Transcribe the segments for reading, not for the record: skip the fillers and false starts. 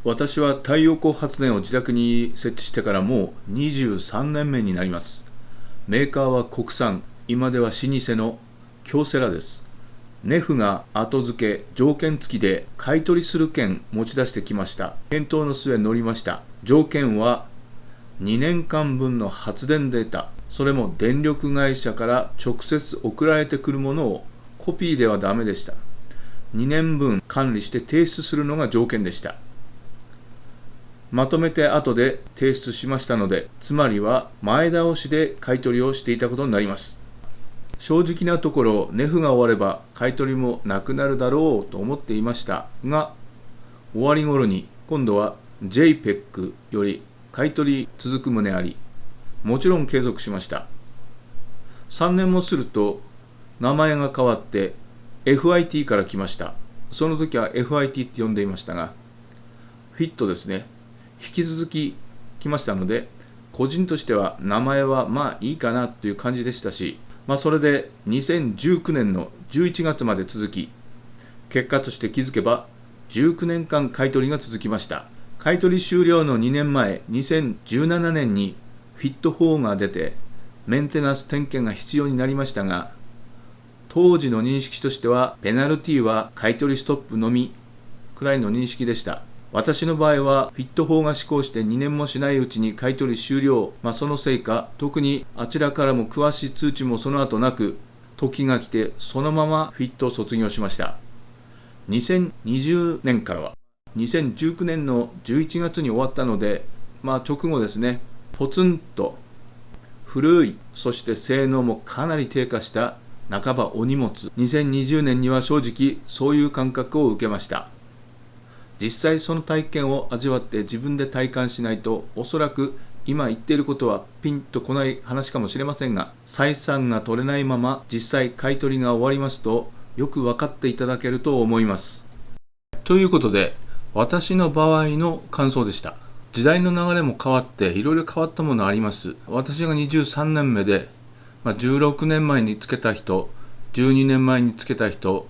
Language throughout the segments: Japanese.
私は太陽光発電を自宅に設置してからもう23年目になります。メーカーは国産、今では老舗の京セラです。ネフが後付け条件付きで買い取りする券持ち出してきました。検討の末乗りました。条件は2年間分の発電データ、それも電力会社から直接送られてくるものをコピーではダメでした。2年分管理して提出するのが条件でした。まとめて後で提出しましたので、つまりは前倒しで買い取りをしていたことになります。正直なところ、ネフが終われば買い取りもなくなるだろうと思っていましたが、終わり頃に今度は JPEG より買い取り続く旨あり、もちろん継続しました。3年もすると名前が変わって FIT から来ました。その時は FIT って呼んでいましたが、フィットですね。引き続き来ましたので、個人としては名前はまあいいかなという感じでしたし、それで2019年の11月まで続き、結果として気づけば19年間買い取りが続きました。買い取り終了の2年前、2017年にフィット4が出て、メンテナンス点検が必要になりましたが、当時の認識としては、ペナルティは買い取りストップのみくらいの認識でした。私の場合は、フィット4が施行して2年もしないうちに買い取り終了。そのせいか、特にあちらからも詳しい通知もその後なく、時が来てそのままフィットを卒業しました。2020年からは、2019年の11月に終わったので、直後ですね、ポツンと古い、そして性能もかなり低下した半ばお荷物。2020年には正直そういう感覚を受けました。実際その体験を味わって自分で体感しないと、おそらく今言っていることはピンとこない話かもしれませんが、採算が取れないまま実際買い取りが終わりますと、よく分かっていただけると思います。ということで、私の場合の感想でした。時代の流れも変わっていろいろ変わったものあります。私が23年目で、16年前につけた人、12年前につけた人、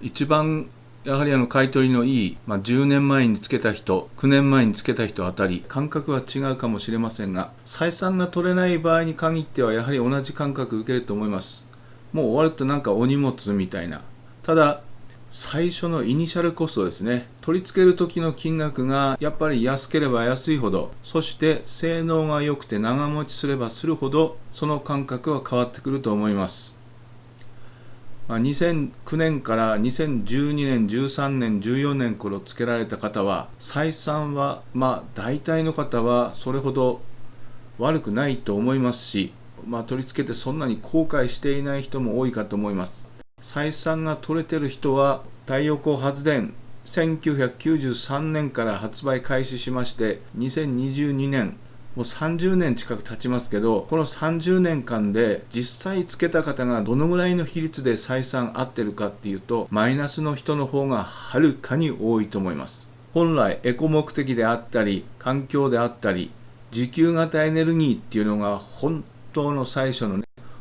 一番やはり買い取りのいい、10年前につけた人、9年前につけた人あたり、感覚は違うかもしれませんが、採算が取れない場合に限っては、やはり同じ感覚受けると思います。もう終わるとなんかお荷物みたいな。ただ、最初のイニシャルコストですね。取り付ける時の金額がやっぱり安ければ安いほど、そして性能が良くて長持ちすればするほど、その感覚は変わってくると思います。2009年から2012年、13年、14年頃つけられた方は、採算は大体の方はそれほど悪くないと思いますし、取り付けてそんなに後悔していない人も多いかと思います。採算が取れてる人は、太陽光発電1993年から発売開始しまして、2022年もう30年近く経ちますけど、この30年間で実際つけた方がどのぐらいの比率で採算合ってるかっていうと、マイナスの人の方がはるかに多いと思います。本来エコ目的であったり、環境であったり、自給型エネルギーっていうのが本当の最初の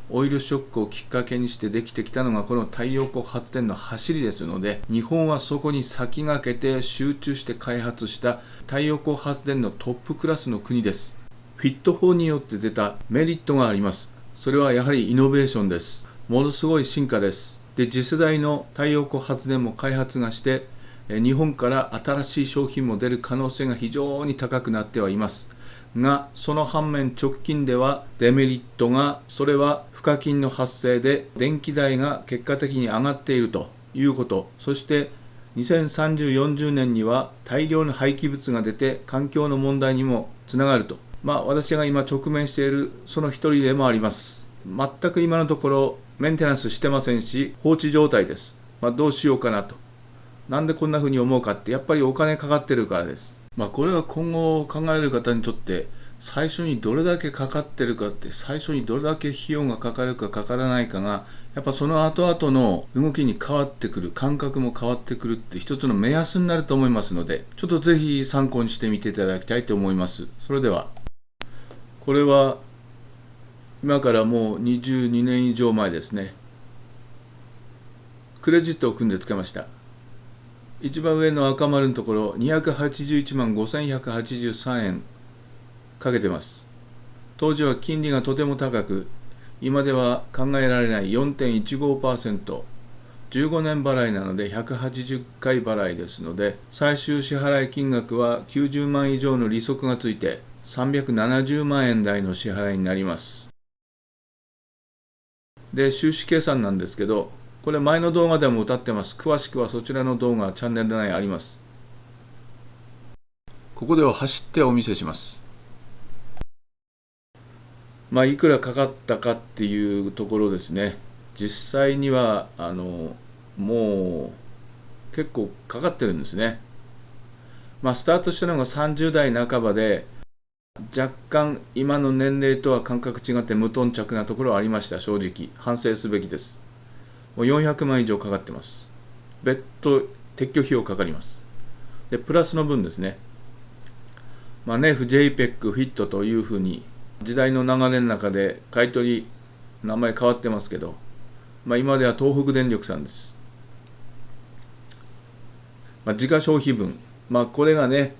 オイルショックをきっかけにしてできてきたのがこの太陽光発電の走りですので、日本はそこに先駆けて集中して開発した太陽光発電のトップクラスの国です。フィット4によって出たメリットがあります。それはやはりイノベーションです。ものすごい進化です。で、次世代の太陽光発電も開発がして、日本から新しい商品も出る可能性が非常に高くなってはいますが、その反面直近ではデメリットが、それは賦課金の発生で電気代が結果的に上がっているということ、そして2030、40年には大量の廃棄物が出て環境の問題にもつながると、私が今直面しているその一人でもあります。全く今のところメンテナンスしてませんし、放置状態です。どうしようかなと。なんでこんな風に思うかって、やっぱりお金かかってるからです。これは今後考える方にとって、最初にどれだけかかってるかって、最初にどれだけ費用がかかるかかからないかが、やっぱその後々の動きに変わってくる、感覚も変わってくるって一つの目安になると思いますので、ちょっとぜひ参考にしてみていただきたいと思います。それでは、これは今からもう22年以上前ですね。クレジットを組んでつけました。一番上の赤丸のところ281万5183円かけてます。当時は金利がとても高く、今では考えられない 4.15%、15年払いなので180回払いですので、最終支払い金額は90万以上の利息がついて370万円台の支払いになります。で、収支計算なんですけど、これ前の動画でも歌ってます。詳しくはそちらの動画チャンネル内あります。ここでは走ってお見せします。いくらかかったかっていうところですね。実際にはもう結構かかってるんですね。スタートしたのが30代半ばで、若干今の年齢とは感覚違って無頓着なところはありました。正直反省すべきです。もう400万以上かかってます。別途撤去費用かかります。でプラスの分ですね。ネフ、JPEG、フィットというふうに時代の流れの中で買い取り名前変わってますけど、今では東北電力さんです。自家消費分、これがね、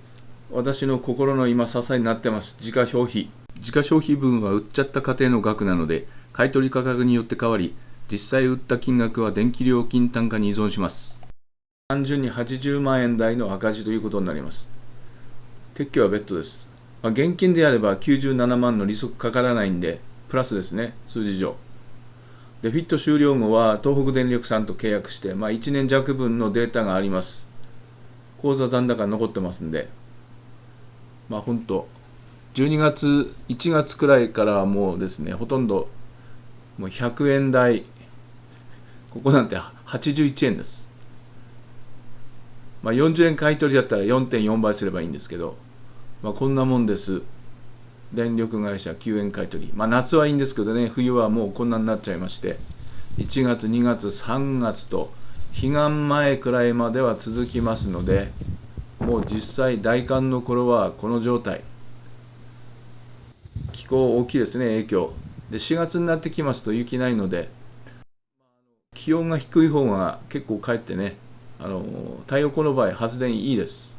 私の心の今支えになってます。自家消費分は売っちゃった家庭の額なので、買い取り価格によって変わり、実際売った金額は電気料金単価に依存します。単純に80万円台の赤字ということになります。撤去は別途です。現金であれば97万の利息かからないんで、プラスですね、数字上。で、フィット終了後は東北電力さんと契約して、1年弱分のデータがあります。口座残高残ってますんで、本当、12月、1月くらいからはもうですね、ほとんどもう100円台、ここなんて81円です。40円買い取りだったら 4.4 倍すればいいんですけど、こんなもんです。電力会社9円買い取り。夏はいいんですけどね、冬はもうこんなになっちゃいまして、1月、2月、3月と彼岸前くらいまでは続きますので、もう実際大寒の頃はこの状態。気候大きいですね、影響。で、4月になってきますと雪ないので、気温が低い方が結構かえってね、太陽光の場合発電いいです。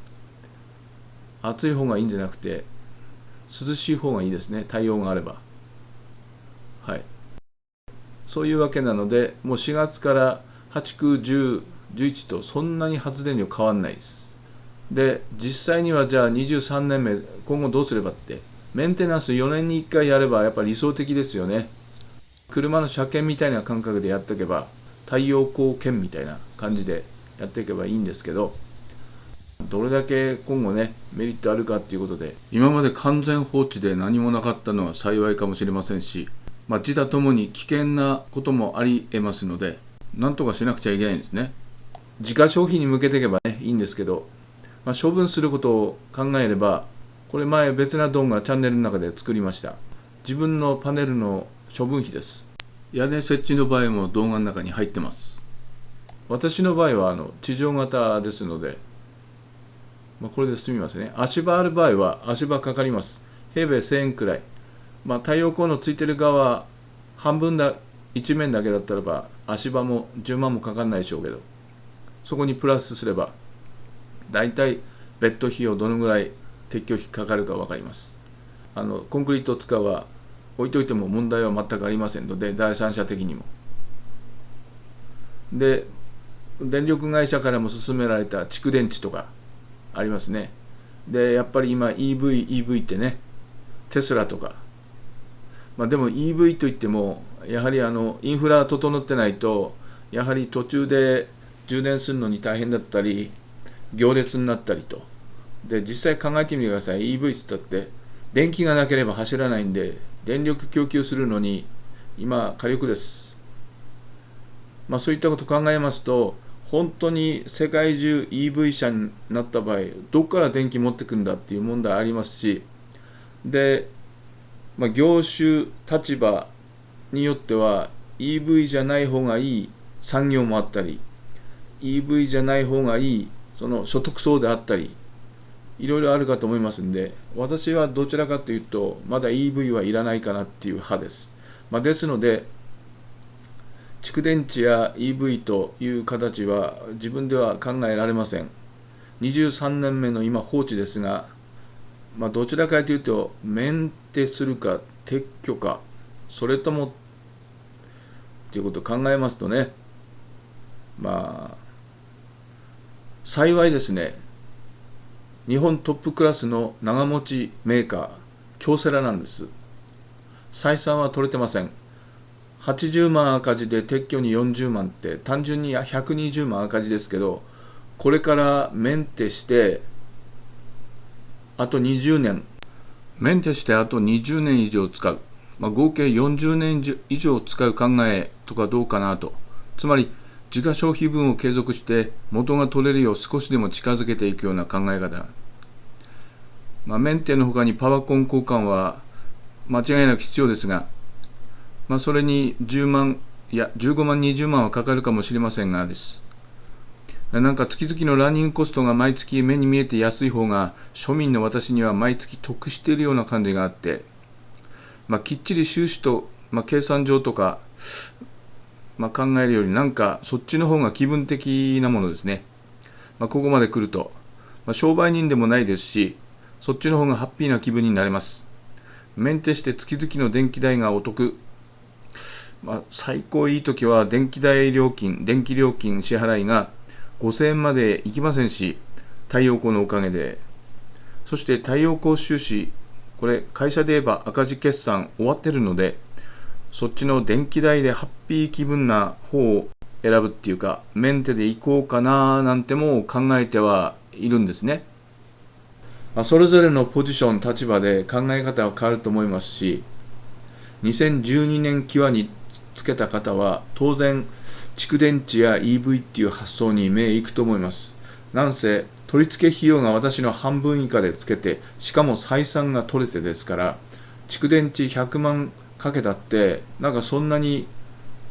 暑い方がいいんじゃなくて涼しい方がいいですね、太陽があれば。はい、そういうわけなので、もう4月から8、9、10、11とそんなに発電量変わんないです。で、実際にはじゃあ23年目今後どうすればって、メンテナンス4年に1回やればやっぱり理想的ですよね。車の車検みたいな感覚でやっていけば、太陽光検みたいな感じでやっていけばいいんですけど、どれだけ今後ねメリットあるかっていうことで、今まで完全放置で何もなかったのは幸いかもしれませんし、自他ともに危険なこともあり得ますので、なんとかしなくちゃいけないんですね。自家消費に向けていけばねいいんですけど、処分することを考えれば、これ前別な動画チャンネルの中で作りました。自分のパネルの処分費です。屋根設置の場合も動画の中に入ってます。私の場合は地上型ですので、これで済みますね。足場ある場合は足場かかります。平米1000円くらい。太陽光のついてる側半分だ、一面だけだったらば足場も10万もかかんないでしょうけど、そこにプラスすればだいたい別途費用どのぐらい撤去費かかるか分かります。コンクリート使うは置いといても問題は全くありませんので、第三者的にも。で、電力会社からも勧められた蓄電池とかありますね。で、やっぱり今 EV ってね、テスラとか、でも EV といってもやはりインフラ整ってないと、やはり途中で充電するのに大変だったり行列になったりと。で、実際考えてみてください。 EV って言ったって電気がなければ走らないんで、電力供給するのに今火力です。そういったことを考えますと、本当に世界中 EV 車になった場合、どこから電気持ってくんだっていう問題ありますし、で、業種立場によっては EV じゃない方がいい産業もあったり、 EV じゃない方がいいその所得層であったり、いろいろあるかと思いますんで、私はどちらかというとまだ EV はいらないかなっていう派です。ですので蓄電池や EV という形は自分では考えられません。23年目の今放置ですが、どちらかというとメンテするか撤去か、それともということを考えますとね、幸いですね、日本トップクラスの長持ちメーカー、京セラなんです。採算は取れてません。80万赤字で撤去に40万って単純に120万赤字ですけど、これからメンテしてあと20年メンテしてあと20年以上使う、合計40年以上使う考えとかどうかなと。つまり自家消費分を継続して元が取れるよう少しでも近づけていくような考え方。メンテの他にパワコン交換は間違いなく必要ですが、それに10万いや15万20万はかかるかもしれませんがです。なんか月々のランニングコストが毎月目に見えて安い方が庶民の私には毎月得しているような感じがあって、きっちり収支と、計算上とか、考えるよりなんかそっちの方が気分的なものですね。ここまで来ると、商売人でもないですし、そっちの方がハッピーな気分になれます。メンテして月々の電気代がお得。最高いい時は電気料金支払いが5000円までいきませんし、太陽光のおかげで。そして太陽光収支、これ会社で言えば赤字決算終わってるので、そっちの電気代でハッピー気分な方を選ぶっていうか、メンテで行こうかななんても考えてはいるんですね。それぞれのポジション立場で考え方は変わると思いますし、2012年際につけた方は当然蓄電池や EV っていう発想に目いくと思います。なんせ取り付け費用が私の半分以下でつけて、しかも採算が取れてですから、蓄電池100万かけたってなんかそんなに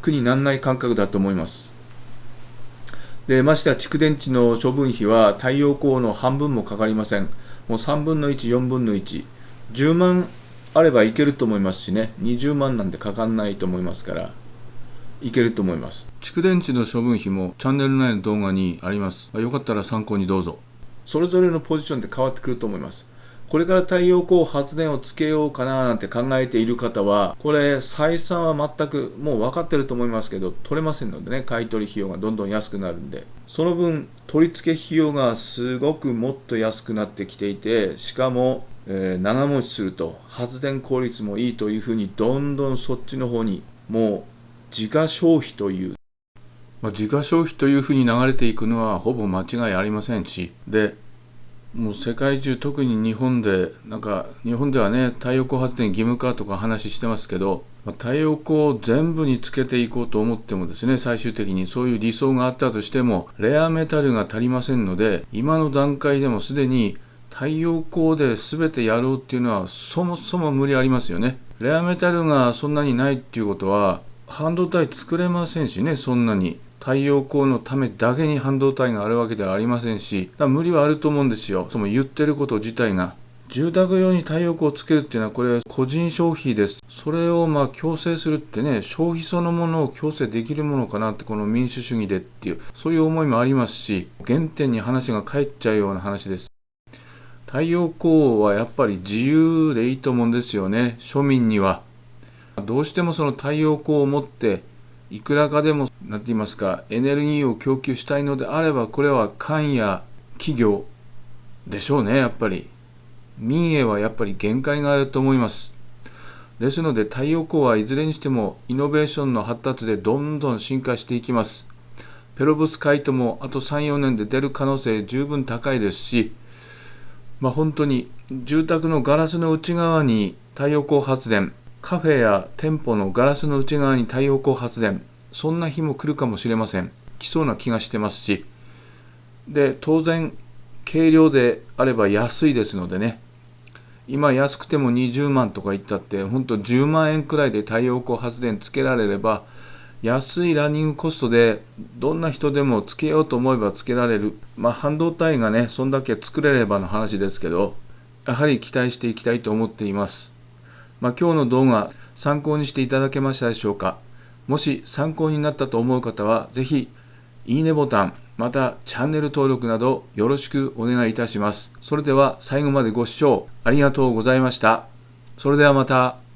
苦にならない感覚だと思います。で、ましてや蓄電池の処分費は太陽光の半分もかかりません。もう3分の1、4分の1、10万あればいけると思いますしね、20万なんてかかんないと思いますから、いけると思います。蓄電池の処分費もチャンネル内の動画にあります。よかったら参考にどうぞ。それぞれのポジションで変わってくると思います。これから太陽光発電をつけようかななんて考えている方は、これ採算は全くもう分かってると思いますけど、取れませんのでね、買取費用がどんどん安くなるんで、その分取り付け費用がすごくもっと安くなってきていて、しかも、長持ちすると発電効率もいいというふうにどんどんそっちの方にもう自家消費という、自家消費というふうに流れていくのはほぼ間違いありませんし、でもう世界中、特に日本ではね、太陽光発電義務化とか話してますけど、太陽光を全部につけていこうと思ってもですね、最終的にそういう理想があったとしてもレアメタルが足りませんので、今の段階でもすでに太陽光で全てやろうっていうのはそもそも無理ありますよね。レアメタルがそんなにないっていうことは半導体作れませんしね。そんなに太陽光のためだけに半導体があるわけではありませんし、無理はあると思うんですよ。その言ってること自体が。住宅用に太陽光をつけるっていうのはこれ個人消費です。それを強制するってね、消費そのものを強制できるものかなって、この民主主義でっていう、そういう思いもありますし、原点に話が返っちゃうような話です。太陽光はやっぱり自由でいいと思うんですよね。庶民にはどうしてもその太陽光を持っていくらかでもエネルギーを供給したいのであれば、これは官や企業でしょうね。やっぱり民営はやっぱり限界があると思います。ですので太陽光はいずれにしてもイノベーションの発達でどんどん進化していきます。ペロブスカイトもあと 3,4 年で出る可能性十分高いですし、本当に住宅のガラスの内側に太陽光発電、カフェや店舗のガラスの内側に太陽光発電、そんな日も来るかもしれません。来そうな気がしてますし、で当然軽量であれば安いですのでね、今安くても20万とか言ったって本当10万円くらいで太陽光発電つけられれば、安いランニングコストでどんな人でもつけようと思えばつけられる。半導体がねそんだけ作れればの話ですけど、やはり期待していきたいと思っています。今日の動画参考にしていただけましたでしょうか。もし参考になったと思う方は、ぜひいいねボタン、またチャンネル登録などよろしくお願いいたします。それでは最後までご視聴ありがとうございました。それではまた。